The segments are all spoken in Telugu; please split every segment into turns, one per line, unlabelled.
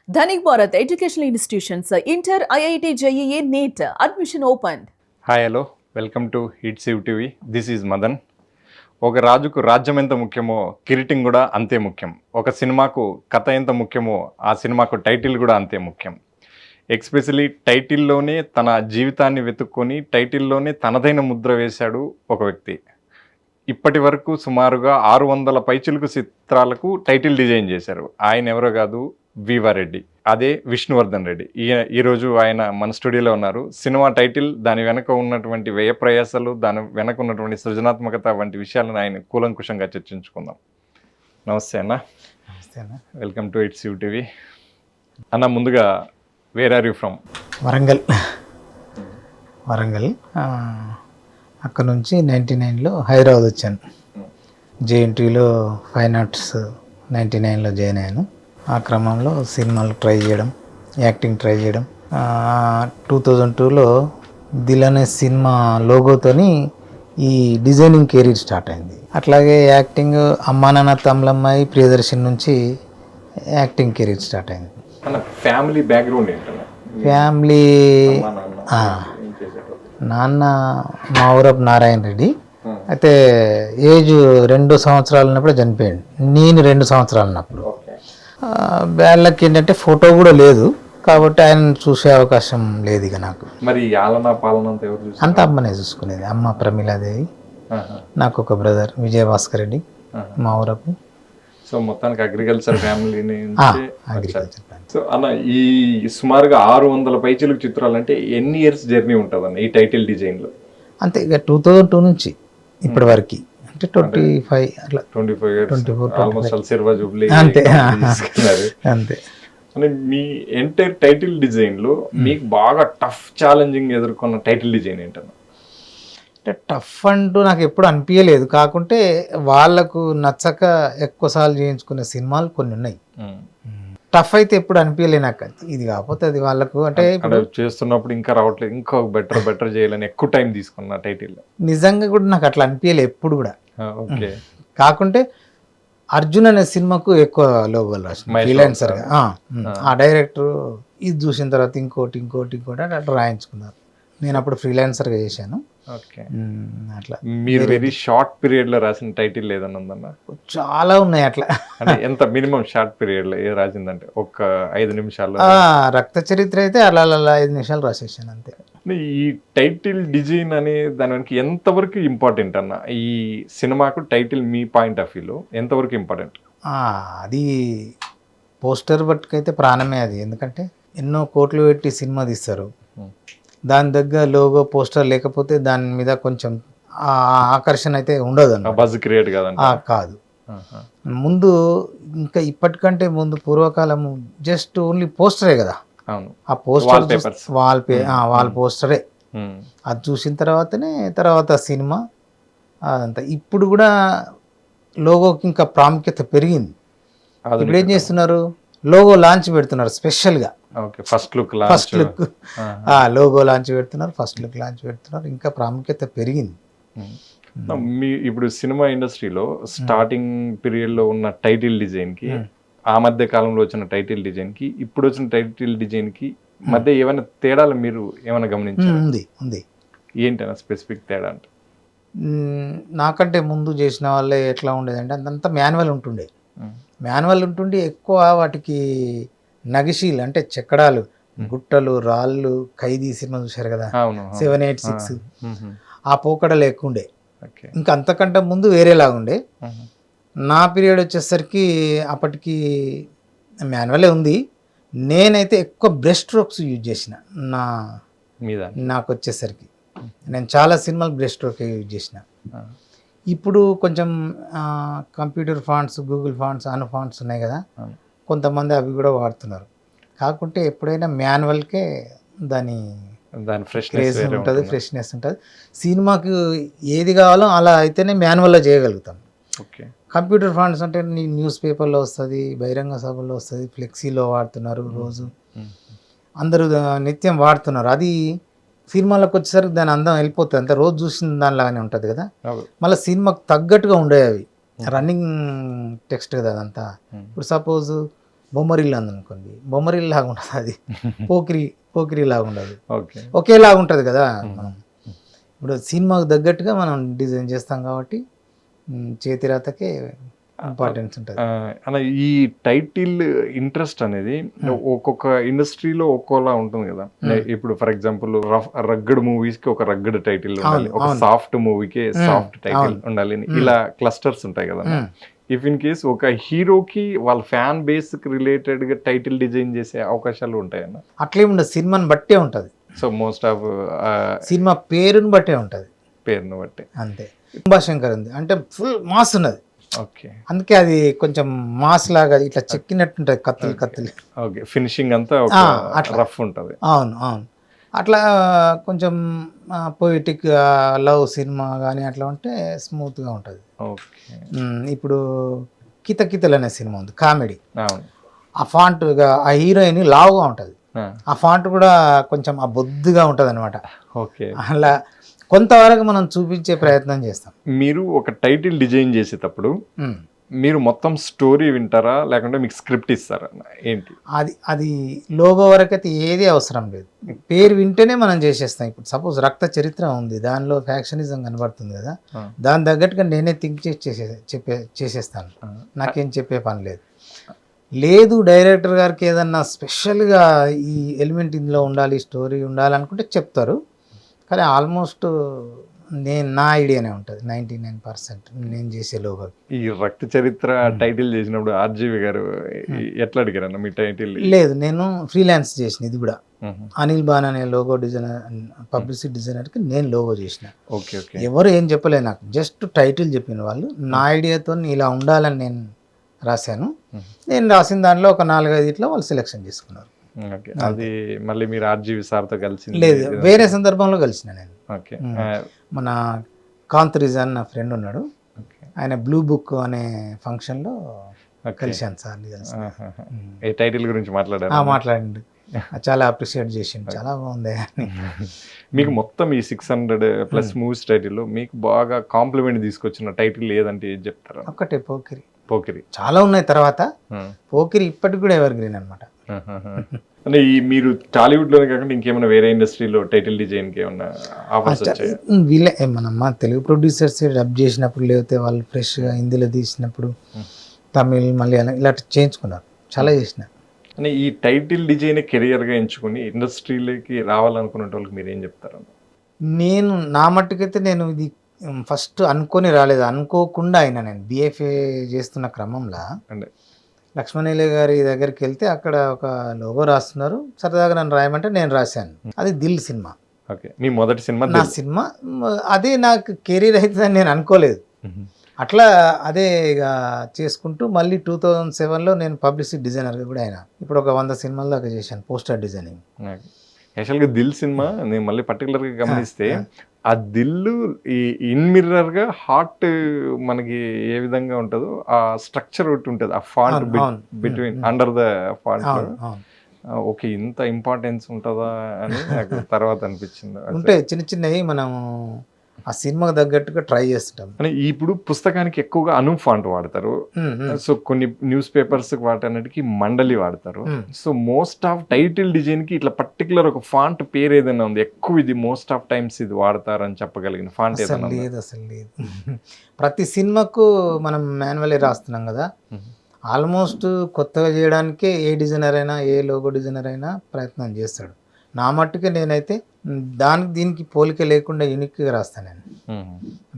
Dhanik Bharat Educational Institutions, Inter, IIT, JEE, NEET, admission opened.
Hi hello welcome to Hits TV. This is Madan. ఒక రాజుకు రాజ్యం ఎంత ముఖ్యమో కిరీటం కూడా అంతే ముఖ్యం. ఒక సినిమాకు కథ ఎంత ముఖ్యమో ఆ సినిమాకు టైటిల్ కూడా అంతే ముఖ్యం. ఎక్స్పెషలీ టైటిల్లోనే తన జీవితాన్ని వెతుక్కొని టైటిల్లోనే తనదైన ముద్ర వేశాడు ఒక వ్యక్తి. ఇప్పటి వరకు సుమారుగా 600 పైచిలుకు చిత్రాలకు టైటిల్ డిజైన్ చేశారు. ఆయన ఎవరో కాదు, వీవారెడ్డి. అదే విష్ణువర్ధన్ రెడ్డి. ఈరోజు ఆయన మన స్టూడియోలో ఉన్నారు. సినిమా టైటిల్, దాని వెనక ఉన్నటువంటి వ్యయ ప్రయాసాలు, దాని వెనక ఉన్నటువంటి సృజనాత్మకత వంటి విషయాలను ఆయన కూలంకుషంగా చర్చించుకుందాం. నమస్తే అన్న.
నమస్తే అన్న.
Welcome to Hits TV. అన్న, ముందుగా where are you from?
Warangal. అక్కడ నుంచి 99లో హైదరాబాద్ వచ్చాను. జేఎన్టీలో ఫైన్ ఆర్ట్స్ 99లో జాయిన్ అయ్యాను. ఆ క్రమంలో సినిమాలు ట్రై చేయడం, యాక్టింగ్ ట్రై చేయడం. 2002లో దిల్ అనే సినిమా లోగోతోని ఈ డిజైనింగ్ కెరీర్ స్టార్ట్ అయింది. అట్లాగే యాక్టింగ్ అమ్మా నాన్న తమ్లమ్మాయి ప్రియదర్శన్ నుంచి యాక్టింగ్ కెరీర్ స్టార్ట్ అయింది.
అన్న, ఫ్యామిలీ బ్యాక్గ్రౌండ్ ఏంటన్నా?
ఫ్యామిలీ నాన్న మా ఊరపు నారాయణ రెడ్డి. అయితే ఏజ్ 2 సంవత్సరాలు ఉన్నప్పుడు చనిపోయాడు. నేను 2 సంవత్సరాలు ఉన్నప్పుడు. వాళ్ళకి ఏంటంటే ఫోటో కూడా లేదు కాబట్టి ఆయన చూసే అవకాశం లేదు ఇక నాకు.
మరి ఆలనా పాలన
అంతా అమ్మనే చూసుకునేది. అమ్మ ప్రమీలాదేవి, నాకు ఒక బ్రదర్ విజయభాస్కర్ రెడ్డి, మా ఊరపు.
సో మొత్తానికి అగ్రికల్చర్ ఫ్యామిలీని.
అగ్రికల్చర్.
సో అన్న, ఈ సుమారుగా 600 పైచిలుకు చిత్రాలు అంటే ఎన్ని ఇయర్స్ జర్నీ ఉంటుంది అన్న ఈ టైటిల్ డిజైన్ లో?
అంతే, ఇక 2002 నుంచి ఇప్పటి వరకు అంటే 25 అట్లా
24 years,
24,
ఆల్మోస్ట్ సిల్వర్ జూబ్లీ.
అంతే అంతే.
అంటే మీ ఎంటైర్ టైటిల్ డిజైన్ లో మీకు బాగా టఫ్ ఛాలెంజింగ్ ఎదుర్కొన్న టైటిల్ డిజైన్ ఏంటన్నా?
అంటే టఫ్ అంటూ నాకు ఎప్పుడు అనిపించలేదు. కాకుంటే వాళ్ళకు నచ్చక ఎక్కువసార్లు చేయించుకునే సినిమాలు కొన్ని ఉన్నాయి. టఫ్ అయితే ఎప్పుడు అనిపించలే నాకు. ఇది కాకపోతే అది వాళ్ళకు అంటే
చేస్తున్నప్పుడు ఇంకా రావట్లేదు, ఇంకా బెటర్ చేయాలని ఎక్కువ టైం తీసుకున్నా టైటిల్.
నిజంగా కూడా నాకు అట్లా అనిపించలే ఎప్పుడు కూడా.
ఓకే.
కాకుంటే అర్జున్ అనే సినిమాకు ఎక్కువ లోగోలు రాసిన ఫ్రీలాన్సర్గా. ఆ డైరెక్టర్ ఇది చూసిన తర్వాత ఇంకోటి అట్లా రాయించుకున్నారు. నేను అప్పుడు ఫ్రీలాన్సర్గా చేశాను.
ఓకే.
అట్లా
మీరు వెరీ షార్ట్ పీరియడ్ లో రాసిన టైటిల్ ఏదన్నా ఉందన్న?
చాలా ఉన్నాయి అట్లా.
అంటే ఎంత మినిమం షార్ట్ పీరియడ్ లో రాసిందంటే ఒక 5 నిమిషాలు?
రక్త చరిత్ర అయితే అలా 5 నిమిషాలు రాసేసాను అంతే.
ఈ టైటిల్ డిజైన్ అనే దాని వెనక ఎంతవరకు ఇంపార్టెంట్ అన్న? ఈ సినిమాకు టైటిల్ మీ పాయింట్ ఆఫ్ వ్యూలో ఎంతవరకు ఇంపార్టెంట్?
అది పోస్టర్ బట్టుకైతే ప్రాణమే అది. ఎందుకంటే ఎన్నో కోట్లు పెట్టి సినిమా తీస్తారు, దాని దగ్గర లోగో పోస్టర్ లేకపోతే దాని మీద కొంచెం ఆకర్షణ అయితే ఉండదు.
బజ్ క్రియేట్
కాదు. ముందు ఇంకా ఇప్పటికంటే ముందు పూర్వకాలము జస్ట్ ఓన్లీ పోస్టరే కదా. ఆ పోస్టర్ వాల్ పోస్టరే. అది చూసిన తర్వాత సినిమా అదంతా. ఇప్పుడు కూడా లోగోకి ఇంకా ప్రాముఖ్యత పెరిగింది. ఇప్పుడు ఏం చేస్తున్నారు, లోగో లాంచ్ పెడుతున్నారు స్పెషల్గా.
ఫస్ట్ లుక్
లోగో లాంచ్ పెడుతున్నారు, ఫస్ట్ లుక్ లాంచ్ పెడుతున్నారు. ఇంకా ప్రాముఖ్యత పెరిగింది.
మీ ఇప్పుడు సినిమా ఇండస్ట్రీలో స్టార్టింగ్ పీరియడ్ లో ఉన్న టైటిల్ డిజైన్ కి, ఆ మధ్య కాలంలో వచ్చిన టైటిల్ డిజైన్ కి, ఇప్పుడు వచ్చిన టైటిల్ డిజైన్ కి మధ్య ఏమైనా తేడాలు మీరు ఏమైనా గమనించారు?
ఉంది.
ఏంటన్నా స్పెసిఫిక్ తేడా అంటే?
నాకంటే ముందు చేసిన వాళ్ళే ఎట్లా ఉండేదంటే అంతా మాన్యువల్ ఉంటుండే. ఎక్కువ వాటికి నగిషీలు అంటే చెక్కడాలు, గుట్టలు, రాళ్ళు, ఖైదీ సినిమా చూశారు కదా, 786, ఆ పోకడలు ఎక్కువ ఉండే. ఇంకా అంతకంటే ముందు వేరేలాగా ఉండే. నా పీరియడ్ వచ్చేసరికి అప్పటికి మాన్యువలే ఉంది. నేనైతే ఎక్కువ బ్రష్ స్ట్రోక్స్ యూజ్ చేసిన. నాకు వచ్చేసరికి నేను చాలా సినిమాలు బ్రష్ స్ట్రోక్ యూజ్ చేసిన. ఇప్పుడు కొంచెం కంప్యూటర్ ఫాంట్స్, గూగుల్ ఫాంట్స్, అను ఫాంట్స్ ఉన్నాయి కదా, కొంతమంది అవి కూడా వాడుతున్నారు. కాకుంటే ఎప్పుడైనా మాన్యువల్కే దాని ఫ్రెష్నెస్ ఉంటుంది. సినిమాకి ఏది కావాలో అలా అయితేనే మాన్యువల్లో చేయగలుగుతాం. కంప్యూటర్ ఫాంట్స్ అంటే న్యూస్ పేపర్లో వస్తుంది, బహిరంగ సభల్లో వస్తుంది, ఫ్లెక్సీలో వాడుతున్నారు, రోజు అందరూ నిత్యం వాడుతున్నారు. అది సినిమాలకు వచ్చేసరికి దాని అందం వెళ్ళిపోతుంది. అంతే రోజు చూసిన దానిలాగానే ఉంటుంది కదా. మళ్ళీ సినిమాకు తగ్గట్టుగా ఉండేవి అవి. రన్నింగ్ టెక్స్ట్ కదా అదంతా. ఇప్పుడు సపోజ్ బొమ్మరిల్లు అనుకోండి, బొమ్మరిల్లు లాగా ఉంటుంది అది, పోకిరి లాగా ఉండదు,
ఓకే
ఒకేలాగా ఉంటుంది కదా. మనం ఇప్పుడు సినిమాకు తగ్గట్టుగా మనం డిజైన్ చేస్తాం కాబట్టి చేతిరాతకే ఇంపార్టెన్స్ ఉంటుంది.
అలా ఈ టైటిల్ ఇంట్రెస్ట్ అనేది ఒక్కొక్క ఇండస్ట్రీలో ఒక్కోలా ఉంటుంది కదా. ఇప్పుడు ఫర్ ఎగ్జాంపుల్ రగ్గడ్ మూవీస్ కి ఒక రగ్గడ్ టైటిల్ ఉండాలి, ఒక సాఫ్ట్ మూవీకి సాఫ్ట్ టైటిల్ ఉండాలి, ఇలా క్లస్టర్స్ ఉంటాయి కదా. ఇఫ్ ఇన్ కేస్ ఒక హీరోకి వాళ్ళ ఫ్యాన్ బేస్ కి రిలేటెడ్ గా టైటిల్ డిజైన్ చేసే అవకాశాలు ఉంటాయన్న?
అట్లే ఉండదు, సినిమాని బట్టే ఉంటుంది.
సో మోస్ట్ ఆఫ్
సినిమా పేరుని బట్టే ఉంటుంది,
పేరును బట్టి.
అంతే. శంభాశంకర్ ఉంది అంటే ఫుల్ మాస్ ఉన్నది,
ఓకే,
అందుకే అది కొంచెం మాస్ లాగా ఇట్లా చెక్కినట్టు ఉంటుంది, కత్తులు.
ఓకే, ఫినిషింగ్ అంతా
అట్లా
రఫ్ ఉంటుంది.
అవును. అట్లా కొంచెం పొయిటిక్ లవ్ సినిమా కానీ అట్లా ఉంటే స్మూత్గా ఉంటుంది.
ఓకే,
ఇప్పుడు కితకితలు అనే సినిమా ఉంది, కామెడీ.
అవును,
ఆ ఫాంట్ ఆ హీరోయిన్ లావుగా ఉంటుంది, ఆ ఫాంట్ కూడా కొంచెం ఆ బొద్దుగా ఉంటుంది అనమాట.
ఓకే,
అలా కొంతవరకు మనం చూపించే ప్రయత్నం చేస్తాం.
మీరు ఒక టైటిల్ డిజైన్ చేసేటప్పుడు మీరు మొత్తం స్టోరీ వింటారా లేకుంటే మీకు స్క్రిప్ట్ ఇస్తారా ఏంటి?
అది లోగో వరకు అయితే ఏది అవసరం లేదు, పేరు వింటేనే మనం చేసేస్తాం. ఇప్పుడు సపోజ్ రక్త చరిత్ర ఉంది, దానిలో ఫ్యాక్షనిజం కనబడుతుంది కదా, దాని తగ్గట్టుగా నేనే థింక్ చేసేస్తాను, నాకేం చెప్పే పని లేదు. డైరెక్టర్ గారికి ఏదన్నా స్పెషల్గా ఈ ఎలిమెంట్ ఇందులో ఉండాలి, స్టోరీ ఉండాలి అనుకుంటే చెప్తారు, కానీ ఆల్మోస్ట్ నా ఐడియానే ఉంటుంది 99% నేను చేసే లోగో.
ఈ రక్త చరిత్ర టైటిల్ చేసినప్పుడు ఆర్జీవి గారు ఎట్లా అడిగారన్న మీ టైటిల్?
లేదు, నేను ఫ్రీలాన్స్ చేసిన, ఇది కూడా అనిల్ బాన్ అనే లోగో డిజైనర్, పబ్లిసిటీ డిజైనర్కి నేను లోగో చేసిన.
ఓకే ఓకే,
ఎవరు ఏం చెప్పలేదు నాకు, జస్ట్ టైటిల్ చెప్పిన వాళ్ళు, నా ఐడియాతో ఇలా ఉండాలని నేను రాశాను. నేను రాసిన దానిలో ఒక 4-5 ఇట్లా వాళ్ళు సెలెక్షన్ చేసుకున్నారు.
అది మళ్ళీ మీరు ఆర్జీవి సార్తో కలిసి?
లేదు, వేరే సందర్భంలో కలిసిన నేను.
ఓకే,
మన కాంతరిజన్ నా ఫ్రెండ్ ఉన్నాడు, ఆయన బ్లూ బుక్ అనే ఫంక్షన్లో కలిశాను సార్ని కలిసి.
ఏ టైటిల్ గురించి
మాట్లాడండి, చాలా అప్రిషియేట్ చేసిండు, చాలా బాగుంది అని.
మీకు మొత్తం ఈ 600+ మూవీస్ టైటిల్ మీకు బాగా కాంప్లిమెంట్ తీసుకొచ్చిన టైటిల్ ఏదంటే ఏది చెప్తారా?
ఒక్కటే,
పోకిరి.
చాలా ఉన్నాయి తర్వాత, పోకిరి ఇప్పటికి కూడా ఎవర్ గ్రీన్ అనమాట.
అంటే ఈ మీరు టాలీవుడ్ లోనే కాకుండా ఇంకేమైనా వేరే ఇండస్ట్రీలో టైటిల్ డిజైన్ కి ఏమన్నా ఆఫర్స్ వచ్చాయి?
వీళ్ళే మన తెలుగు ప్రొడ్యూసర్స్ డబ్ చేసినప్పుడు, లేకపోతే వాళ్ళు ఫ్రెష్గా హిందీలో తీసినప్పుడు తమిళ్ మలయాళం ఇలా చేయించుకున్నారు, చాలా చేసినారు.
అంటే ఈ టైటిల్ డిజైన్ కెరియర్గా ఎంచుకుని ఇండస్ట్రీలోకి రావాలనుకునే వాళ్ళకి మీరు ఏం చెప్తారు?
నేను నా మట్టుకైతే నేను ఇది ఫస్ట్ అనుకొని రాలేదు, అనుకోకుండా అయినా నేను BFA చేస్తున్న క్రమంలో అంటే లక్ష్మణేలే గారి దగ్గరికి వెళ్తే అక్కడ ఒక లోగో రాస్తున్నారు, సరదాగా నన్ను రాయమంటే నేను రాశాను. అది దిల్ సినిమా.
ఓకే, మీ మొదటి సినిమా?
నా సినిమా. అదే నాకు కెరీర్ అవుతుందని నేను అనుకోలేదు. అట్లా అదే ఇక చేసుకుంటూ మళ్ళీ 2007లో నేను పబ్లిసిటీ డిజైనర్గా కూడా అయినా. ఇప్పుడు ఒక 100 సినిమాల దాకా చేశాను పోస్టర్ డిజైనింగ్.
యాక్చువల్గా దిల్ సినిమా నేను మళ్ళీ పర్టికులర్గా గమనిస్తే ఆ దిల్లు ఈ ఇన్ మిర్రర్గా హార్ట్ మనకి ఏ విధంగా ఉంటుందో ఆ స్ట్రక్చర్ ఒకటి ఉంటుంది, ఆ font between under the font. Okay, ఇంత ఇంపార్టెన్స్ ఉంటుందా అని నాకు తర్వాత అనిపించింది.
ఉంటాయి చిన్న చిన్నవి, మనం ఆ సినిమాకి తగ్గట్టుగా ట్రై చేస్తుంటాం.
అని ఇప్పుడు పుస్తకానికి ఎక్కువగా అనూప్ ఫాంట్ వాడతారు, సో కొన్ని న్యూస్ పేపర్స్ వాటన్నిటికి మండలి వాడతారు. So most of title design కి ఇట్లా పర్టికులర్ ఒక ఫాంట్ పేరు ఏదైనా ఉంది ఎక్కువ ఇది మోస్ట్ ఆఫ్ టైమ్స్ ఇది వాడతారని చెప్పగలిగిన ఫాంట్ ఏదైనా?
అసలు లేదు. ప్రతి సినిమాకు మనం మాన్యువల్లీ రాస్తున్నాం కదా, ఆల్మోస్ట్ కొత్తగా చేయడానికే ఏ డిజైనర్ అయినా, ఏ లోగో డిజైనర్ అయినా ప్రయత్నం చేస్తాడు. నా మట్టుకే నేనైతే దీనికి పోలిక లేకుండా యూనిక్గా రాస్తాను నేను.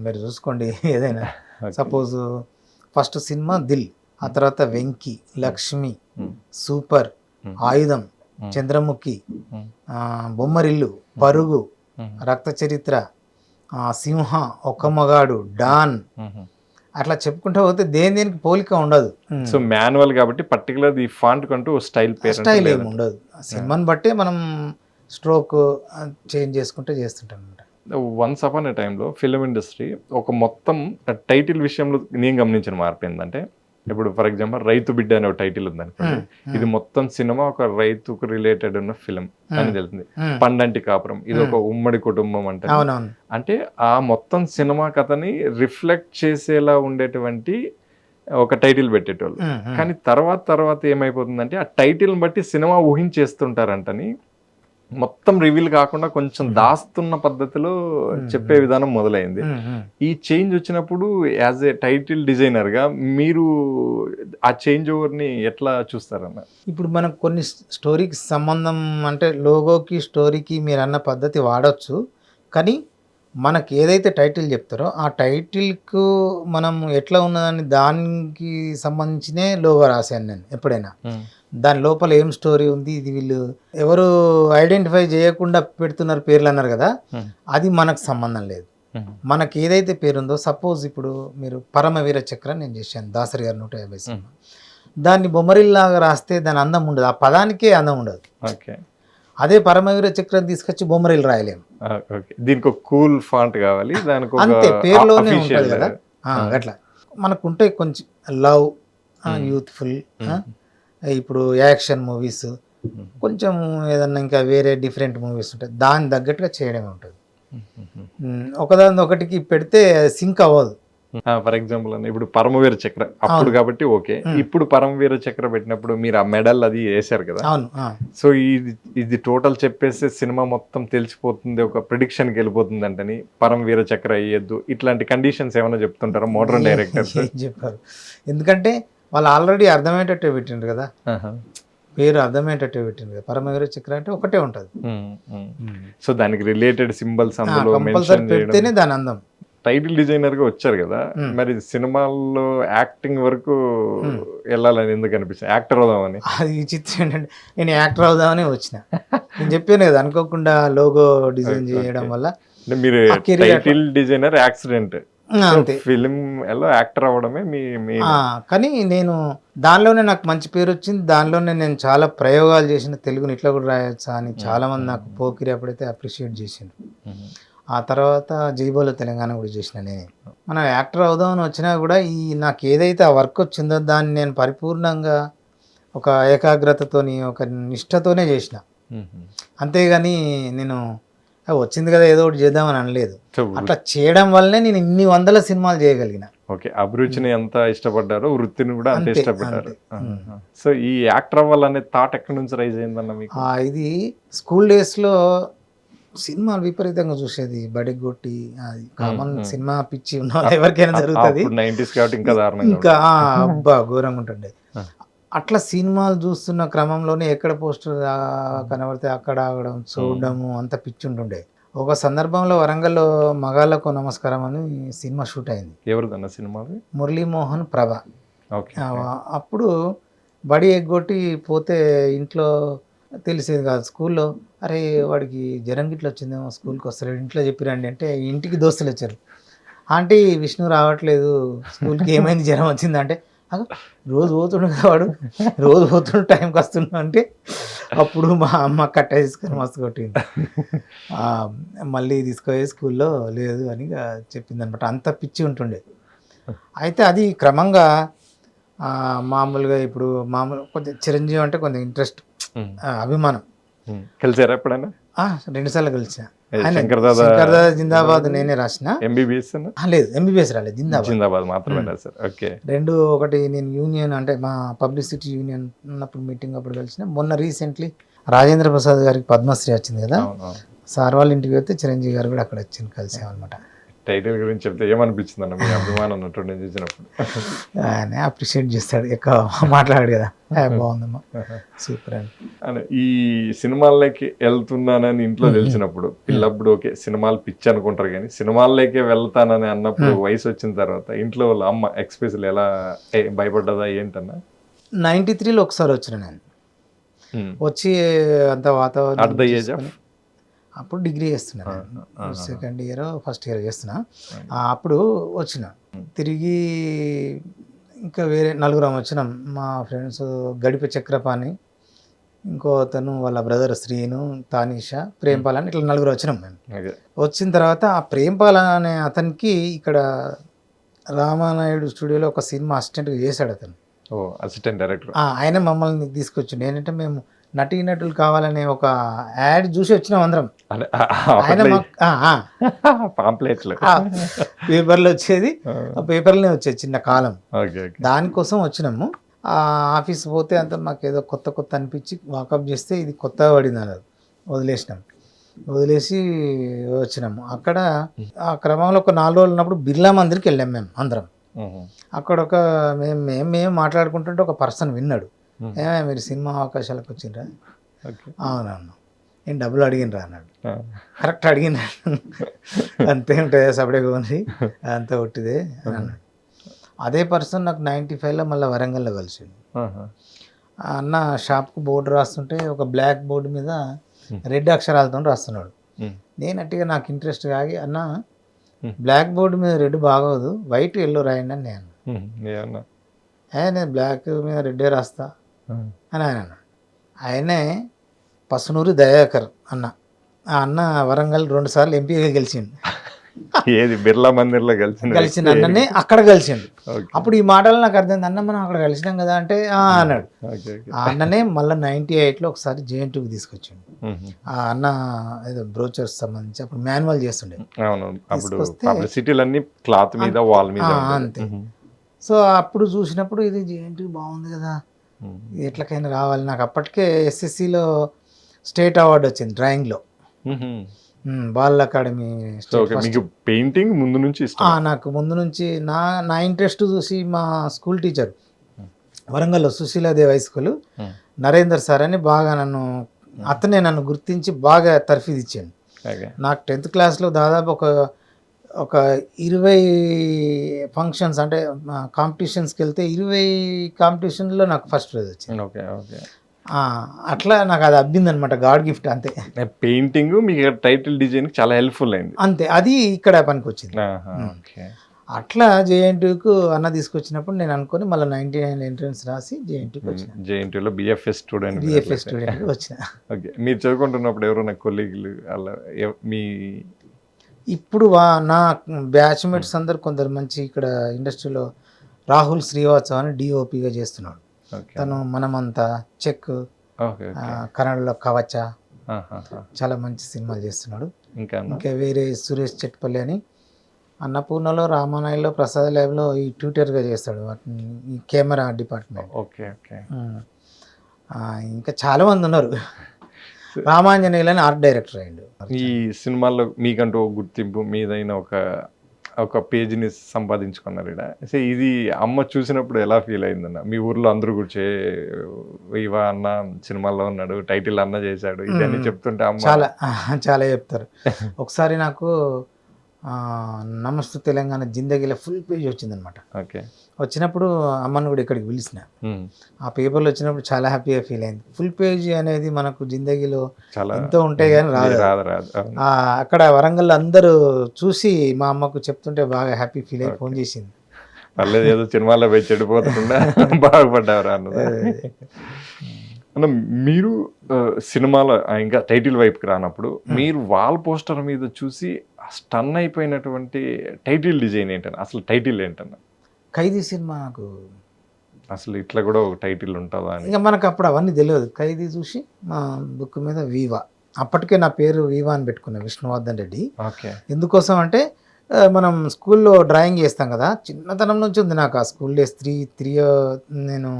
మీరు చూసుకోండి, ఏదైనా సపోజ్ ఫస్ట్ సినిమా దిల్, ఆ తర్వాత వెంకీ, లక్ష్మి, సూపర్, ఆయుధం, చంద్రముఖి, బొమ్మరిల్లు, పరుగు, రక్త చరిత్ర, సింహ, ఒక్క మగాడు, డాన్, అట్లా చెప్పుకుంటూ పోతే దేనికి పోలిక ఉండదు.
సో మాన్యువల్ కాబట్టి పర్టికులర్ ఈ ఫాంట్ కంటూ స్టైల్
ఏమి ఉండదు. సినిమాని బట్టే మనం స్ట్రోక్ చేంజ్ చేసుకుంటే చేస్తుంటాం అనమాట.
వన్స్ అపాన్ ఏ టైంలో ఫిలిం ఇండస్ట్రీ ఒక మొత్తం టైటిల్ విషయంలో నేను గమనించిన మార్పు ఏంటంటే, ఇప్పుడు ఫర్ ఎగ్జాంపుల్ రైతు బిడ్డ అనే ఒక టైటిల్ ఉందనుకోండి, ఇది మొత్తం సినిమా ఒక రైతుకు రిలేటెడ్ ఉన్న ఫిలిం అని తెలుస్తుంది. పండంటి కాపురం ఇది ఒక ఉమ్మడి కుటుంబం అంటే ఆ మొత్తం సినిమా కథని రిఫ్లెక్ట్ చేసేలా ఉండేటువంటి ఒక టైటిల్ పెట్టేటోళ్ళు. కానీ తర్వాత ఏమైపోతుందంటే ఆ టైటిల్ని బట్టి సినిమా ఊహించేస్తుంటారంటని మొత్తం రివీల్ కాకుండా కొంచెం దాస్తున్న పద్ధతిలో చెప్పే విధానం మొదలైంది. ఈ చేంజ్ వచ్చినప్పుడు యాజ్ ఏ టైటిల్ డిజైనర్గా మీరు ఆ చేంజ్ ఓవర్ని ఎట్లా చూస్తారన్న?
ఇప్పుడు మనకు కొన్ని స్టోరీకి సంబంధం అంటే లోగోకి స్టోరీకి మీరు అన్న పద్ధతి వాడచ్చు, కానీ మనకి ఏదైతే టైటిల్ చెప్తారో ఆ టైటిల్కు మనం ఎట్లా ఉన్నదాన్ని దానికి సంబంధించినే లోగో రాశాను నేను ఎప్పుడైనా. దాని లోపల ఏం స్టోరీ ఉంది, ఇది వీళ్ళు ఎవరు ఐడెంటిఫై చేయకుండా పెడుతున్నారు పేర్లు అన్నారు కదా, అది మనకు సంబంధం లేదు. మనకి ఏదైతే పేరు ఉందో, సపోజ్ ఇప్పుడు మీరు పరమవీర చక్రం నేను చేశాను దాసరి గారు 150 సినిమా, దాన్ని బొమ్మరిల్లాగా రాస్తే దాని అందం ఉండదు, ఆ పదానికే అందం ఉండదు.
ఓకే,
అదే పరమవీర చక్రం తీసుకొచ్చి బొమ్మరిల్లు రాయలేము.
దీనికి ఒక కూల్ ఫాంట్ కావాలి, దానికి
అంతే పేరులోనే ఉంటుంది కదా అట్లా. మనకు ఉంటాయి కొంచెం లవ్, యూత్ఫుల్, ఇప్పుడు యాక్షన్ మూవీస్, కొంచెం ఏదన్నా ఇంకా వేరే డిఫరెంట్ మూవీస్ ఉంటాయి, దాని తగ్గట్టుగా చేయడమే ఉంటుంది. ఒకదాని ఒకటికి పెడితే సింక్ అవ్వదు.
ఫర్ ఎగ్జాంపుల్ అన్న ఇప్పుడు పరమవీర చక్ర అప్పుడు కాబట్టి ఓకే, ఇప్పుడు పరమవీర చక్ర పెట్టినప్పుడు మీరు ఆ మెడల్ అది వేసారు కదా, సో ఇది టోటల్ చెప్పేస్తే సినిమా మొత్తం తెలిసిపోతుంది, ఒక ప్రిడిక్షన్కి వెళ్ళిపోతుంది అంటని పరమవీర చక్ర అయ్యొద్దు, ఇట్లాంటి కండిషన్స్ ఏమైనా చెప్తుంటారా మోడర్న్ డైరెక్టర్స్?
చెప్పారు, ఎందుకంటే వాళ్ళు ఆల్రెడీ అర్థమయ్యేటట్టే పెట్టిండ్రు కదా, పేరు అర్థమయ్యేటట్టే పెట్టిండ్రు కదా. పరమవీర చక్ర అంటే ఒకటే ఉంటుంది,
సో దానికి రిలేటెడ్ సింబల్స్ అందులో
కంపల్సరీ పెడితేనే దాని అందం.
టైటిల్ డిజైనర్ గా వచ్చారు కదా, మరి సినిమాల్లో యాక్టింగ్ వరకు వెళ్ళాలని ఎందుకు అనిపిస్తుంది? యాక్టర్ అవుదామని?
అది విచిత్రం ఏంటంటే నేను యాక్టర్ అవుదామని వచ్చిన, నేను చెప్పాను కదా అనుకోకుండా లోగో డిజైన్ చేయడం వల్ల.
మీరు టైటిల్ డిజైనర్ యాక్సిడెంట్, ఫిలిం ఎలా యాక్టర్ అవ్వడమే మీ.
కానీ నేను దానిలోనే నాకు మంచి పేరు వచ్చింది, దానిలోనే నేను చాలా ప్రయోగాలు చేసిన, తెలుగుని ఇట్లా కూడా రాయొచ్చా అని చాలా మంది నాకు పోకిరి అప్పుడైతే అప్రిషియేట్ చేసిండ్రు. ఆ తర్వాత జైబోలో తెలంగాణ కూడా చేసిన నేనే. మనం యాక్టర్ అవుదామని వచ్చినా కూడా నాకు ఏదైతే ఆ వర్క్ వచ్చిందో దాన్ని నేను పరిపూర్ణంగా ఒక ఏకాగ్రతతోని ఒక నిష్ఠతోనే చేసిన, అంతేగాని నేను వచ్చింది కదా ఏదో ఒకటి చేద్దామని అనలేదు. అట్లా చేయడం వల్లనే నేను ఇన్ని వందల సినిమాలు చేయగలిగిన.
ఓకే, అభిరుచిని ఎంత ఇష్టపడ్డారో వృత్తిని కూడా అంత ఇష్టపడ్డారు. సో ఈ యాక్టర్ అవ్వాలనే థాట్ ఎక్కడి నుంచి రైజ్ అయిందన్న మీకు? ఇది
స్కూల్ డేస్లో సినిమాలు విపరీతంగా చూసేది, బడికి కొట్టి, అది కామన్ సినిమా పిచ్చి ఉన్న వాళ్ళు ఎవరికైనా జరుగుతుంది, ఇంకా అబ్బా ఘోరంగా ఉంటుండే. అట్లా సినిమాలు చూస్తున్న క్రమంలోనే ఎక్కడ పోస్టర్ కనబడితే అక్కడ ఆగడం, చూడడము, అంత పిచ్చి ఉంటుండే. ఒక సందర్భంలో వరంగల్లో మగాళ్ళకు నమస్కారం అని సినిమా షూట్ అయింది.
ఎవరిదన్న సినిమా?
మురళీమోహన్ ప్రభ. అప్పుడు బడి ఎగ్గొట్టి పోతే ఇంట్లో తెలిసేది కాదు, స్కూల్లో అరే వాడికి జ్వరం గిట్ల వచ్చిందేమో స్కూల్కి వస్తారు, ఇంట్లో చెప్పిరండి అంటే ఇంటికి దోస్తులు వచ్చారు, ఆంటీ విష్ణు రావట్లేదు స్కూల్కి, ఏమైంది జ్వరం వచ్చిందా అంటే, రోజు పోతుండే కదా వాడు, రోజు పోతుండే టైంకి వస్తున్నా అంటే, అప్పుడు మా అమ్మ కట్ట తీసుకొని మస్తు కొట్టింది. మళ్ళీ తీసుకుపోయి స్కూల్లో లేదు అని చెప్పింది అనమాట, అంత పిచ్చి ఉంటుండే. అయితే అది క్రమంగా మామూలుగా ఇప్పుడు కొంచెం చిరంజీవి అంటే కొంచెం ఇంట్రెస్ట్, అభిమానం.
కలిసారా ఎప్పుడైనా?
2 సార్లు కలిసిన. శంకర్దాదా జిందాబాద్ నేనే రాసిన.
ఎంబీబీఎస్
లేదు, ఎంబీబీఎస్ రాలేదు,
జిందాబాద్ మాత్రమే రాశారు. ఓకే,
2 ఒకటి నేను యూనియన్ అంటే మా పబ్లిసిటీ యూనియన్ ఉన్నప్పుడు మీటింగ్ అప్పుడు కలిసిన. మొన్న రీసెంట్లీ రాజేంద్ర ప్రసాద్ గారికి పద్మశ్రీ వచ్చింది కదా, సార్ వాళ్ళ ఇంటికి వెళ్తే చిరంజీవి గారు కూడా అక్కడ వచ్చింది, కలిసామన్నమాట.
టైటిల్ గురించి చెప్తే ఏమనిపించింది అన్న మీ అభిమానం నటుడిని చూసినప్పుడు?
ఆయన అప్రిషియేట్ చేస్తాడు, ఎక్కువ మాట్లాడాడు కదా, బాగుందమ్మా సూపర్
అని. ఈ సినిమాల్లోకి వెళ్తున్నానని ఇంట్లో తెలిసినప్పుడు పిల్లప్పుడు ఓకే సినిమాలు పిచ్చి అనుకుంటారు, కానీ సినిమాల్లోకే వెళ్తానని అన్నప్పుడు వయసు వచ్చిన తర్వాత ఇంట్లో వాళ్ళ అమ్మ ఎక్స్ప్రెషన్ ఎలా భయపడ్డదా ఏంటన్నా?
93లో ఒకసారి వచ్చిన నేను, వచ్చి అంత వాతావరణం, అప్పుడు డిగ్రీ చేస్తున్నాను, సెకండ్ ఇయర్ ఫస్ట్ ఇయర్ చేస్తున్నా. అప్పుడు వచ్చిన తిరిగి ఇంకా వేరే 4 వచ్చినాం, మా ఫ్రెండ్స్ గడిపే చక్రపాణి, ఇంకో అతను వాళ్ళ బ్రదర్ శ్రీను, తానీషా, ప్రేంపాల్ అని, ఇట్లా 4 వచ్చినాం మేము. వచ్చిన తర్వాత ఆ ప్రేంపాల్ అనే అతనికి ఇక్కడ రామానాయుడు స్టూడియోలో ఒక సినిమా అసిస్టెంట్గా చేశాడు అతను.
Assistant director.
ఆయన మమ్మల్ని తీసుకొచ్చిండు. ఏంటంటే మేము నటీనటులు కావాలనే ఒక యాడ్ చూసి వచ్చినాం అందరం.
అంటే
ఆయన
పాంప్లెట్లు.
పేపర్లో వచ్చేది, ఆ పేపర్లోనే వచ్చేది చిన్న కాలం.
Okay okay.
దానికోసం వచ్చినాము. ఆ ఆఫీస్ పోతే అంత మాకు ఏదో కొత్త కొత్త అనిపించి వాకప్ చేస్తే ఇది కొత్తగా పడింది అన్నారు. వదిలేసినాం. వదిలేసి వచ్చినాము. అక్కడ ఆ క్రమంలో ఒక 4 రోజులు ఉన్నప్పుడు బిర్లా మందిర్కి వెళ్ళాం మేము అందరం. అక్కడ ఒక మేము మాట్లాడుకుంటుంటే ఒక పర్సన్ విన్నాడు. ఏమే మీరు సినిమా అవకాశాలకు వచ్చిండ్రా? అవునవును. ఏం డబ్బులు అడిగినరా అన్నాడు. కరెక్ట్ అడిగిన అంతే ఉంటుంది సపడే కోని అంతా ఒట్టిదే అని అన్నాడు. అదే పర్సన్ నాకు 95లో మళ్ళీ వరంగల్లో కలిసిండు. అన్న షాప్కు బోర్డు రాస్తుంటే ఒక బ్లాక్ బోర్డు మీద రెడ్ అక్షరాలతో రాస్తున్నాడు. నేను అట్టిగా నాకు ఇంట్రెస్ట్ కాగి అన్న బ్లాక్ బోర్డు మీద రెడ్ బాగోదు, వైట్ ఎల్లో రాయండి అని నేను నేను బ్లాక్ మీద రెడ్డే రాస్తా అని ఆయన అన్నాడు. ఆయనే పసునూరి దయాకర్ అన్న. ఆ అన్న వరంగల్ 2 సార్లు ఎంపీగా గెలిచిండు.
ఏది బిర్లా మందిర్లో
కలిసిన అన్ననే అక్కడ కలిసిండు. అప్పుడు ఈ మాటలు నాకు అర్థమైంది. అన్న మనం అక్కడ కలిసినాం కదా అంటే అన్నాడు. ఆ అన్ననే మళ్ళీ 98లో ఒకసారి జేఎన్టీకి తీసుకొచ్చిండు. ఆ అన్న ఏదో బ్రోచర్స్ సంబంధించి అప్పుడు మాన్యువల్ చేస్తుండే. అంతే. సో అప్పుడు చూసినప్పుడు ఇది జేఎన్టీ బాగుంది కదా, ఎట్లకైనా రావాలి. నాకు అప్పటికే ఎస్ఎస్సిలో స్టేట్ అవార్డు వచ్చింది డ్రాయింగ్లో, బాల్ అకాడమీ.
పెయింటింగ్ ముందు నుంచి
నాకు ముందు నుంచి నా ఇంట్రెస్ట్ చూసి మా స్కూల్ టీచర్ వరంగల్లో Sushila Devi high school Narender sir అని బాగా అతనే నన్ను గుర్తించి బాగా తర్ఫీదు ఇచ్చాడు. నాకు 10th క్లాస్లో దాదాపు ఒక 20 ఫంక్షన్స్ అంటే కాంపిటీషన్స్కి వెళ్తే 20 కాంపిటీషన్లో నాకు ఫస్ట్ ప్రైజ్ వచ్చింది.
Okay okay.
అట్లా నాకు అది అబ్బింది అనమాట, గాడ్ గిఫ్ట్. అంతే.
పెయింటింగ్ మీకు టైటిల్ డిజైన్ చాలా హెల్ప్ఫుల్ అయింది.
అంతే, అది ఇక్కడ పనికి వచ్చింది. అట్లా జేఎన్టీయూకు అన్న తీసుకొచ్చినప్పుడు నేను అనుకుని మళ్ళీ 99 ఎంట్రన్స్ రాసి జేఎన్టీయూకి వచ్చిన.
జేఎన్టీయూలో బిఎఫ్ఎస్ స్టూడెంట్
వచ్చిన.
ఓకే. మీరు చదువుకుంటున్నప్పుడు ఎవరైనా కొలీగులు అలా మీ
ఇప్పుడు నా బ్యాచ్మేట్స్ అందరు కొందరు మంచి ఇక్కడ ఇండస్ట్రీలో రాహుల్ శ్రీవాత్సవ్ అని డిఓపిగా చేస్తున్నాడు. తను మనమంతా చెక్, కన్నడలో కవచ, చాలా మంచి సినిమాలు చేస్తున్నాడు. ఇంకా వేరే సురేష్ చెట్పల్లి అని అన్నపూర్ణలో, రామానాయుడులో, ప్రసాద్ ల్యాబ్లో ఈ ట్యూటర్గా చేస్తాడు, ఈ కెమెరా డిపార్ట్మెంట్.
Okay okay.
ఇంకా చాలా మంది ఉన్నారు. రామాంజనేయులు అని ఆర్ట్ డైరెక్టర్ అయ్యిండు.
ఈ సినిమాల్లో మీకంటూ గుర్తింపు మీదైన ఒక పేజీని సంపాదించుకున్నారు ఇక్కడ. సో ఇది అమ్మ చూసినప్పుడు ఎలా ఫీల్ అయిందన్న? మీ ఊర్లో అందరూ కూర్చే ఇవా అన్న సినిమాల్లో ఉన్నాడు, టైటిల్ అన్న చేశాడు, ఇదన్నీ చెప్తుంటే అమ్మ
చాలా చెప్తారు. ఒకసారి నాకు నమస్తే తెలంగాణ జిందగీలో ఫుల్ పేజ్ వచ్చిందనమాట.
ఓకే.
వచ్చినప్పుడు అమ్మను కూడా ఇక్కడికి పిలిచిన. ఆ పేపర్లో వచ్చినప్పుడు చాలా హ్యాపీగా ఫీల్ అయింది. ఫుల్ పేజ్ అనేది మనకు జిందగీలో ఎంతో ఉంటాయి కానీ రాదు. అక్కడ వరంగల్ అందరూ చూసి మా అమ్మకు చెప్తుంటే బాగా హ్యాపీ ఫీల్ అయ్యి ఫోన్ చేసింది.
పర్లేదు, ఏదో సినిమాలో పోయి చెడిపోకుండా బాగుపడ్డారు అన్నది. అన్న, మీరు సినిమాలో ఇంకా టైటిల్ వైపుకి రానప్పుడు మీరు వాల్ పోస్టర్ మీద చూసి స్టన్ అయిపోయినటువంటి టైటిల్ డిజైన్ ఏంటన్నా? అసలు టైటిల్ ఏంటన్నా?
ఖైదీ సినిమా. నాకు
అసలు ఇట్లా కూడా ఒక టైటిల్ ఉంటుందా అని.
ఇంకా మనకు అప్పుడు అవన్నీ తెలియదు. ఖైదీ చూసి మా బుక్ మీద వీవా, అప్పటికే నా పేరు వీవా అని పెట్టుకున్నా, విష్ణువర్ధన్ రెడ్డి.
ఓకే.
ఎందుకోసం అంటే మనం స్కూల్లో డ్రాయింగ్ చేస్తాం కదా, చిన్నతనం నుంచి ఉంది నాకు. ఆ స్కూల్ డేస్ 3 నేను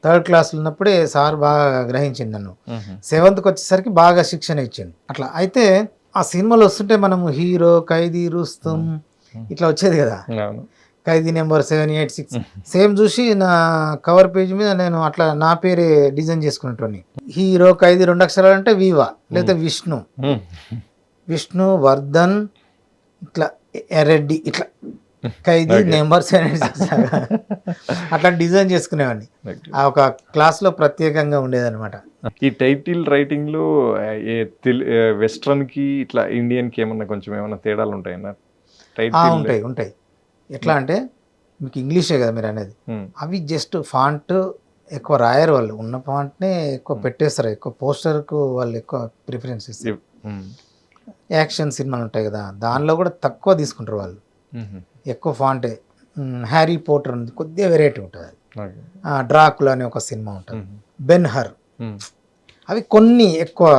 3rd క్లాస్లో ఉన్నప్పుడే సార్ బాగా గ్రహించింది నన్ను. 7th వచ్చేసరికి బాగా శిక్షణ ఇచ్చింది. అట్లా అయితే ఆ సినిమాలు వస్తుంటే మనము హీరో, ఖైదీ, రుస్తుం ఇట్లా వచ్చేది కదా, ఖైదీ నెంబర్ 786 సేమ్ చూసి నా కవర్ పేజ్ మీద నేను అట్లా నా పేరే డిజైన్ చేసుకునేటోని. హీరో, ఖైదీ 2 అక్షరాలు అంటే వీవా, లేదా విష్ణు వర్ధన్, ఇట్లా రెడ్డి, ఇట్లా ఖైదీ నెంబర్ 786 అట్లా డిజైన్ చేసుకునేవాడిని. ఆ ఒక క్లాస్లో ప్రత్యేకంగా ఉండేదన్నమాట.
ఈ టైటిల్ రైటింగ్లో వెస్ట్రన్కి ఇట్లా ఇండియన్కి ఏమన్నా తేడాలు ఉంటాయన్నా?
ఉంటాయి. ఎట్లా అంటే మీకు ఇంగ్లీషే కదా మీరు అనేది, అవి జస్ట్ ఫాంట్ ఎక్కువ రాయరు వాళ్ళు, ఉన్న ఫాంట్నే ఎక్కువ పెట్టేస్తారు. ఎక్కువ పోస్టర్కు వాళ్ళు ఎక్కువ ప్రిఫరెన్స్ ఇస్తారు. యాక్షన్ సినిమాలు ఉంటాయి కదా, దానిలో కూడా తక్కువ తీసుకుంటారు వాళ్ళు, ఎక్కువ ఫాంటే. హ్యారీ పోటర్ ఉంది, కొద్దిగా వెరైటీ ఉంటుంది. డ్రాకులా అనే ఒక సినిమా ఉంటుంది, బెన్ హర్ అవి కొన్ని ఎక్కువ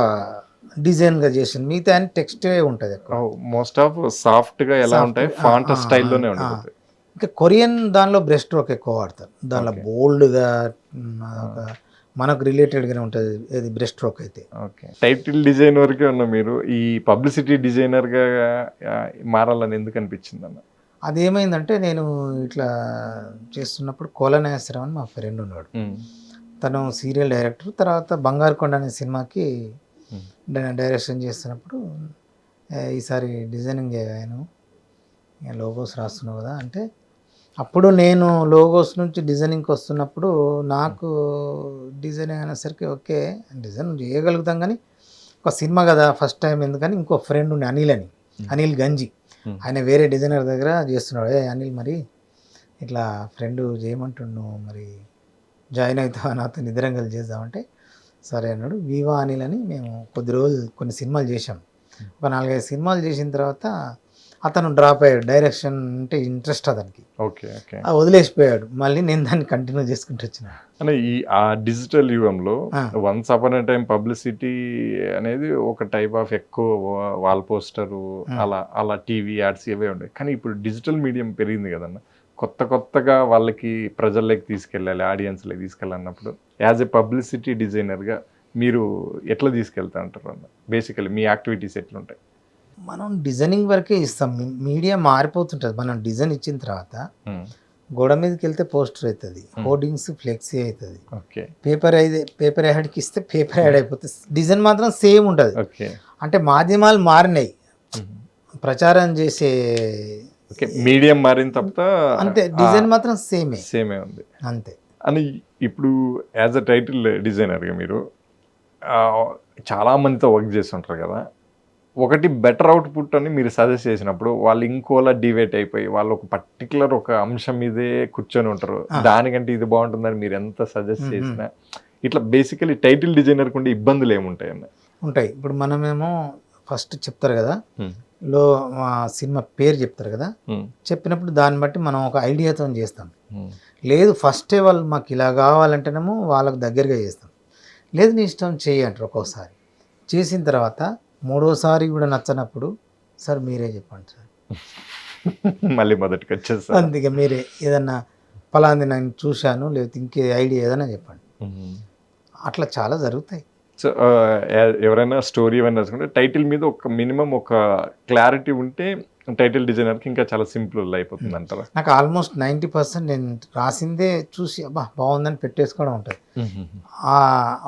డిజైన్గా చేసింది, మిగతా అని టెక్స్టే ఉంటుంది ఎక్కువ.
మోస్ట్ ఆఫ్ సాఫ్ట్ గా ఎలా ఉంటాయి, ఫాంట్ స్టైల్లోనే ఉంటుంది.
ఇంకా కొరియన్ దానిలో బ్రష్ స్ట్రోక్ ఎక్కువ వాడతారు, దానిలో బోల్డ్గా మనకు రిలేటెడ్గానే ఉంటుంది ఇది బ్రష్ స్ట్రోక్ అయితే.
ఓకే, టైటిల్ డిజైన్ వరకే ఉన్న మీరు ఈ పబ్లిసిటీ డిజైనర్గా మారాలని ఎందుకు అనిపించింది అన్న?
అదేమైందంటే నేను ఇట్లా చేస్తున్నప్పుడు కోలనాశ్వరం అని మా ఫ్రెండ్ ఉన్నాడు, తను సీరియల్ డైరెక్టర్. తర్వాత బంగారుకొండ అనే సినిమాకి డైరెక్షన్ చేస్తున్నప్పుడు ఈసారి డిజైనింగ్ చేయను, లోగోస్ రాస్తున్నావు కదా అంటే, అప్పుడు నేను లోగోస్ నుంచి డిజైనింగ్కి వస్తున్నప్పుడు నాకు డిజైనింగ్ అనేసరికి ఓకే డిజైన్ చేయగలుగుతాం కానీ ఒక సినిమా కదా ఫస్ట్ టైం ఎందుకని ఇంకో ఫ్రెండ్ ఉండి అనిల్ గంజి, ఆయన వేరే డిజైనర్ దగ్గర చేస్తున్నాడు. అనిల్ మరి ఇట్లా ఫ్రెండ్ చేయమంటుండు, మరి జాయిన్ అవుతావా నాతో, నిద్రం కలిసి చేద్దామంటే సరే అన్నాడు. వివా అనిల్ అని మేము కొద్ది రోజులు కొన్ని సినిమాలు చేసాం. ఒక 4-5 సినిమాలు చేసిన తర్వాత అతను డ్రాప్ అయ్యాడు, డైరెక్షన్ అంటే ఇంట్రెస్ట్ అతనికి,
ఓకే ఓకే
వదిలేసిపోయాడు. మళ్ళీ నేను దాన్ని కంటిన్యూ చేసుకుంటూ వచ్చిన.
అంటే ఆ డిజిటల్ యుగంలో once upon a time publicity అనేది ఒక టైప్ ఆఫ్ ఎక్కువ వాల్ పోస్టరు అలా టీవీ యాడ్స్ ఇవే ఉంటాయి. కానీ ఇప్పుడు డిజిటల్ మీడియం పెరిగింది కదన్న, కొత్తగా వాళ్ళకి ప్రజల్లోకి తీసుకెళ్ళాలి, ఆడియన్స్లోకి తీసుకెళ్ళాలన్నప్పుడు యాజ్ ఎ పబ్లిసిటీ డిజైనర్గా మీరు ఎట్లా తీసుకెళ్తా అంటారు అన్న? బేసికలీ మీ యాక్టివిటీస్ ఎట్లుంటాయి?
మనం డిజైనింగ్ వరకే ఇస్తాం, మీడియా మారిపోతుంటుంది. మనం డిజైన్ ఇచ్చిన తర్వాత గోడ మీదకి వెళ్తే పోస్టర్ అవుతుంది, హోర్డింగ్స్ ఫ్లెక్సీ అవుతుంది,
ఓకే
పేపర్ యాడ్కి ఇస్తే పేపర్ యాడ్ అయిపోతుంది, డిజైన్ మాత్రం సేమ్ ఉంటుంది.
ఓకే,
అంటే మాధ్యమాలు మారినాయి, ప్రచారం చేసే
మీడియం మారిన తప్ప
అంతే, డిజైన్ మాత్రం సేమే
ఉంది
అంతే.
అని ఇప్పుడు యాజ్ అ టైటిల్ డిజైనర్గా మీరు చాలా మందితో వర్క్ చేస్తుంటారు కదా, ఒకటి బెటర్ అవుట్పుట్ అని మీరు సజెస్ట్ చేసినప్పుడు వాళ్ళు ఇంకోలా డివేట్ అయిపోయి వాళ్ళు ఒక పర్టికులర్ ఒక అంశం మీదే కూర్చొని ఉంటారు, దానికంటే ఇది బాగుంటుందని మీరు ఎంత సజెస్ట్ చేసినా, ఇట్లా బేసికలీ టైటిల్ డిజైనర్కి ఉండే ఇబ్బందులు ఏముంటాయి అన్న?
ఉంటాయి. ఇప్పుడు మనమేమో ఫస్ట్ చెప్తారు కదా, సినిమా పేరు చెప్తారు కదా, చెప్పినప్పుడు దాన్ని బట్టి మనం ఒక ఐడియాతో చేస్తాం. లేదు ఫస్టే వాళ్ళు మాకు ఇలా కావాలంటేనేమో వాళ్ళకు దగ్గరగా చేస్తాం, లేదు నీ ఇష్టం చెయ్యి అంటారు. ఒక్కోసారి చేసిన తర్వాత మూడోసారి కూడా నచ్చనప్పుడు సార్ మీరే చెప్పండి సార్,
మళ్ళీ మొదటికి వచ్చేస్తారు.
అందుకే మీరే ఏదన్నా ఫలాంది నేను చూశాను, లేకపోతే ఇంకే ఐడియా ఏదైనా చెప్పండి. అట్లా చాలా జరుగుతాయి.
సో ఎవరైనా స్టోరీ ఏమైనా రాసుకుంటే టైటిల్ మీద ఒక మినిమం ఒక క్లారిటీ ఉంటే టైటిల్ డిజైనర్కి ఇంకా చాలా సింపుల్ అయిపోతుంది అంటారా?
నాకు ఆల్మోస్ట్ 90% నేను రాసిందే చూసి అబ్బా బాగుందని పెట్టేసుకోవడం ఉంటుంది.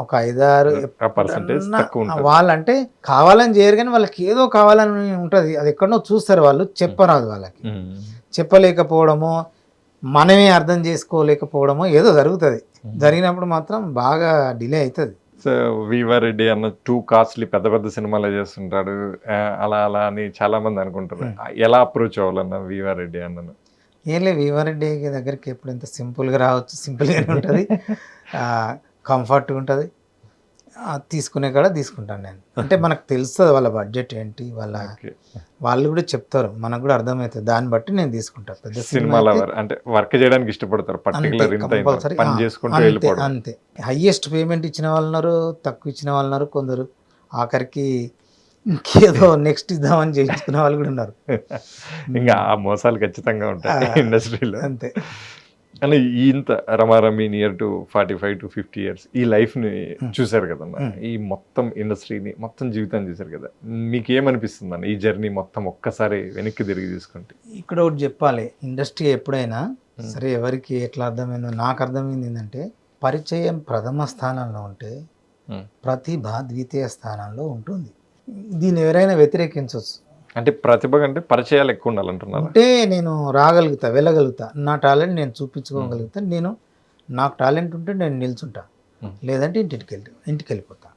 ఒక 5-6 వాళ్ళంటే కావాలని చేయరు కానీ వాళ్ళకి ఏదో కావాలని ఉంటుంది, అది ఎక్కడో చూస్తారు, వాళ్ళు చెప్పరాదు, వాళ్ళకి చెప్పలేకపోవడమో మనమే అర్థం చేసుకోలేకపోవడమో ఏదో జరుగుతుంది. జరిగినప్పుడు మాత్రం బాగా డిలే అవుతుంది.
సో వీవారెడ్డి అన్న టూ కాస్ట్లీ పెద్ద సినిమాలు చేస్తుంటాడు అలా అని చాలా మంది అనుకుంటారు, ఎలా అప్రోచ్ అవ్వాలన్న వీవారెడ్డి అన్నను?
ఏం లేదు, వీవారెడ్డి దగ్గరికి ఎప్పుడు ఎంత సింపుల్గా రావచ్చు, సింపుల్గానే ఉంటుంది, కంఫర్ట్గా ఉంటుంది, తీసుకునే కాడ తీసుకుంటాను నేను. అంటే మనకు తెలుస్తుంది వాళ్ళ బడ్జెట్ ఏంటి, వాళ్ళు కూడా చెప్తారు, మనకు కూడా అర్థమవుతుంది, దాన్ని బట్టి నేను తీసుకుంటాను. పెద్ద
సినిమాలో అంటే వర్క్ చేయడానికి ఇష్టపడతారు,
అంతే. హైయెస్ట్ పేమెంట్ ఇచ్చిన వాళ్ళు ఉన్నారు, తక్కువ ఇచ్చిన వాళ్ళు ఉన్నారు, కొందరు ఆఖరికి ఇంకేదో నెక్స్ట్ ఇద్దామని చేయించుకునే వాళ్ళు కూడా ఉన్నారు.
ఇంకా ఆ మోసాలు ఖచ్చితంగా ఉంటాయి ఇండస్ట్రీలో.
అంతే.
అని ఇంత రమారమి నియర్ టు 45 to 50 years ఈ లైఫ్ని చూశారు కదమ్మా, ఈ మొత్తం ఇండస్ట్రీని మొత్తం జీవితాన్ని చూశారు కదా, మీకు ఏమనిపిస్తుంది అన్న ఈ జర్నీ మొత్తం ఒక్కసారి వెనక్కి తిరిగి తీసుకుంటే?
ఇక్కడ ఒకటి చెప్పాలి, ఇండస్ట్రీ ఎప్పుడైనా సరే ఎవరికి ఎట్లా అర్థమైందో నాకు అర్థమైంది ఏంటంటే, పరిచయం ప్రథమ స్థానంలో ఉంటే ప్రతిభ ద్వితీయ స్థానంలో ఉంటుంది. దీన్ని ఎవరైనా వ్యతిరేకించవచ్చు.
అంటే ప్రతిభ కంటే పరిచయాలు ఎక్కువ ఉండాలంటున్నారు.
అంటే నేను రాగలుగుతా, వెళ్ళగలుగుతా, నా టాలెంట్ నేను చూపించుకోగలుగుతా, నాకు టాలెంట్ ఉంటే నేను నిల్చుంటా, లేదంటే ఇంటికి వెళ్ళిపోతా.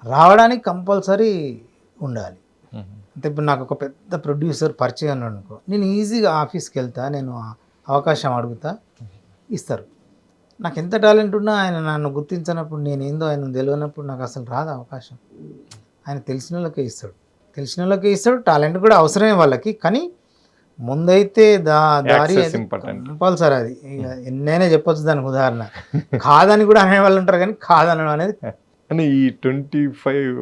రావడానికి కంపల్సరీ ఉండాలి. అంటే ఇప్పుడు నాకు ఒక పెద్ద ప్రొడ్యూసర్ పరిచయం అనుకో, నేను ఈజీగా ఆఫీస్కి వెళ్తా, నేను అవకాశం అడుగుతా, ఇస్తారు. నాకు ఎంత టాలెంట్ ఉన్నా ఆయన నన్ను గుర్తించినప్పుడు, నేను ఏందో ఆయన తెలియనప్పుడు నాకు అసలు రాదు అవకాశం. ఆయన తెలిసిన వాళ్ళకే ఇస్తాడు, టాలెంట్ కూడా అవసరమే వాళ్ళకి, కానీ ముందైతే దారి కంపల్సరీ. అది ఎన్నైనా చెప్పొచ్చు దానికి ఉదాహరణ, కాదని కూడా అనే వాళ్ళు ఉంటారు, కానీ కాదనడం అనేది
అని ఈ 25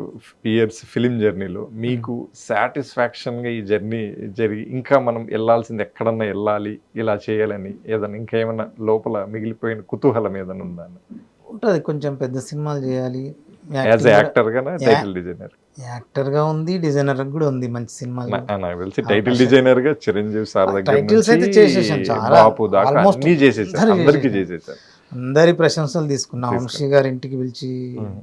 ఇయర్స్ ఫిలిం జర్నీలో మీకు సాటిస్ఫాక్షన్గా ఈ జర్నీ జరిగి ఇంకా మనం వెళ్ళాల్సింది ఎక్కడన్నా వెళ్ళాలి ఇలా చేయాలని ఏదన్నా ఇంకా ఏమన్నా లోపల మిగిలిపోయిన కుతూహలం ఏదైనా ఉందా
ఉంటుంది. కొంచెం పెద్ద సినిమాలు చేయాలి.
యాజ్ యాక్టర్గా టైటిల్ డిజైనర్
యాక్టర్గా ఉంది, డిజైనర్ కూడా ఉంది. మంచి సినిమాలు
నాకు తెలిసి టైటిల్ డిజైనర్ గా చిరంజీవి సార్ దగ్గర
టైటిల్స్ అయితే చేసేసాను చాలా,
బాపు దాకా
almost
అన్ని చేసేసారు, అందరికీ చేసేసారు.
అందరి ప్రశంసలు తీసుకున్నా. వంశీ గారి ఇంటికి పిలిచి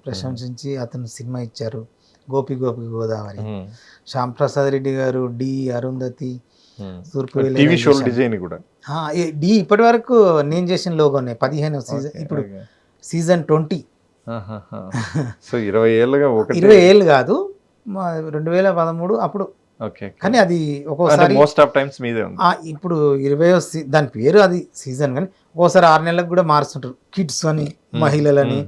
ప్రశంసించి అతను సినిమా ఇచ్చారు, గోపి గోపి గోదావరి. శ్యామ్ ప్రసాద్ రెడ్డి గారు డి, అరుంధతి,
టీవీ షో డిజైన్ కూడా
డి ఇప్పటి వరకు నేను చేసిన లోగోనే 15వ సీజన్, ఇప్పుడు సీజన్ 20.
సో 20 ఏళ్ళుగా
20 ఏళ్ళు కాదు, 2013 అప్పుడు. కానీ అది ఒక్కోసారి
మోస్ట్ ఆఫ్ టైమ్స్ మీదే ఉంది.
ఇప్పుడు 20వ దాని పేరు అది సీజన్, కానీ ఒక్కోసారి 6 నెలలకు కూడా మారుస్తుంటారు. కిడ్స్ అని, మహిళలని,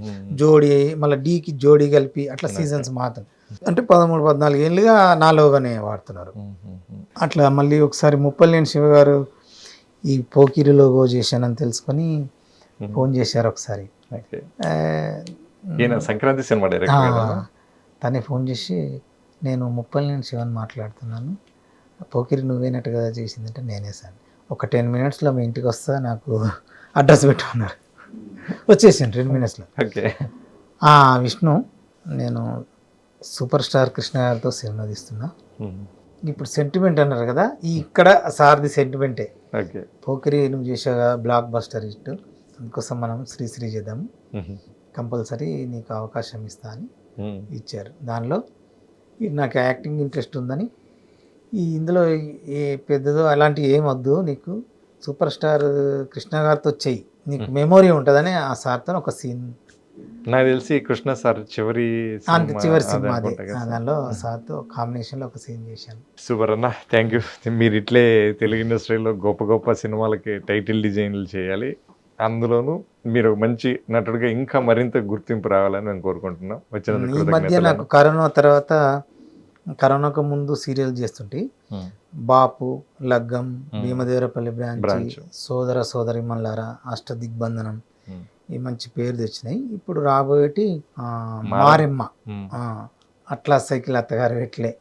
జోడీ, మళ్ళీ డీకి జోడీ కలిపి అట్లా సీజన్స్ మాత్రం. అంటే 13-14 ఏళ్ళుగా నాలోగానే వాడుతున్నారు. అట్లా మళ్ళీ ఒకసారి ముప్పలేని శివ గారు ఈ పోకిరి లోగో చేశానని తెలుసుకొని ఫోన్ చేశారు ఒకసారి.
సంక్రాంతి సినిమా డైరెక్టర్
తనే ఫోన్ చేసి, నేను ముప్పలేని శివని మాట్లాడుతున్నాను, పోకిరి నువ్వేనట్టు కదా చేసిందంటే నేనే సార్, ఒక 10 minutesలో మీ ఇంటికి వస్తా, నాకు అడ్రస్ పెట్టుకున్నారు. వచ్చేసాను 10 minutesలో. విష్ణు, నేను సూపర్ స్టార్ కృష్ణ గారితో సినిమా తీస్తున్నా, ఇప్పుడు సెంటిమెంట్ అన్నారు కదా, ఇక్కడ సార్ది సెంటిమెంటే. పోకిరి నువ్వు చేసావు బ్లాక్ బస్టర్ హిట్, అందుకోసం మనం శ్రీశ్రీ చేద్దాము, కంపల్సరీ నీకు అవకాశం ఇస్తా అని ఇచ్చారు. దానిలో నాకు యాక్టింగ్ ఇంట్రెస్ట్ ఉందని, ఇందులో ఏ పెద్దదో అలాంటివి ఏం వద్దు, నీకు సూపర్ స్టార్ కృష్ణ గారితో చెయ్యి, నీకు మెమొరీ ఉంటుందని ఆ సార్తో ఒక సీన్.
నాకు తెలిసి కృష్ణ సార్ చివరి
సినిమా అదే, దానిలో సార్తో కాంబినేషన్లో ఒక సీన్ చేశాను.
సూపర్ అన్న, థ్యాంక్ యూ. మీరు ఇట్లే తెలుగు ఇండస్ట్రీలో గొప్ప గొప్ప సినిమాలకి టైటిల్ డిజైన్లు చేయాలి, అందులోనూ మీరు మంచి నటుడిగా ఇంకా మరింత గుర్తింపు రావాలని మేము కోరుకుంటున్నాం.
ఈ మధ్య నాకు కరోనా తర్వాత, కరోనాకు ముందు సీరియల్ చేస్తుంటే బాపు, లగ్గం, భీమదేవరపల్లి బ్రాంచ్, సోదర సోదరి మల్లారా, అష్టదిగ్బంధనం, ఈ మంచి పేరు తెచ్చినాయి. ఇప్పుడు రాబోయేటి మారెమ్మ, అట్లా సైకిల్ అత్తగారు ఎట్లే,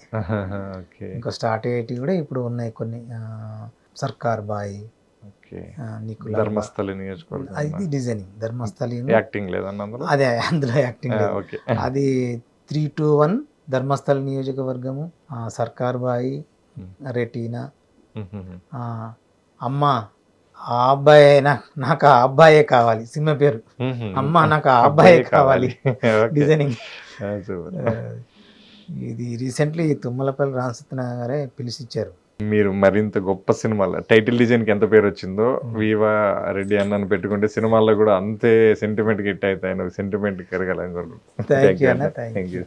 ఇంకా స్టార్ట్ అయ్యేటి కూడా ఇప్పుడు ఉన్నాయి కొన్ని. సర్కార్ బాయ్, నీకు
ధర్మస్థలి నియోజకవర్గం,
అది డిజైనింగ్. ధర్మస్థలి
యాక్టింగ్ లేదన్న
అదే, అందులో యాక్టింగ్ లేదు. అది 3-2-1 ధర్మస్థలి నియోజకవర్గము, సర్కార్ బాయి, రెటీనా, అమ్మ ఆ అబ్బాయి, నాకు ఆ అబ్బాయే కావాలి సినిమా పేరు. అమ్మ నాకు ఆ అబ్బాయే కావాలి డిజైనింగ్. ఇది రీసెంట్లీ తుమ్మలపల్లి రామసత్యన గారే పిలిచిచ్చారు.
మీరు మరింత గొప్ప సినిమాలు టైటిల్ డిజైన్కి ఎంత పేరు వచ్చిందో, వీవా రెడ్డి అన్నను పెట్టుకుంటే సినిమాల్లో కూడా అంతే సెంటిమెంట్ హిట్ అవుతాయి, సెంటిమెంట్ కరగాలని కోరుకుంటున్నాను.
Thank you.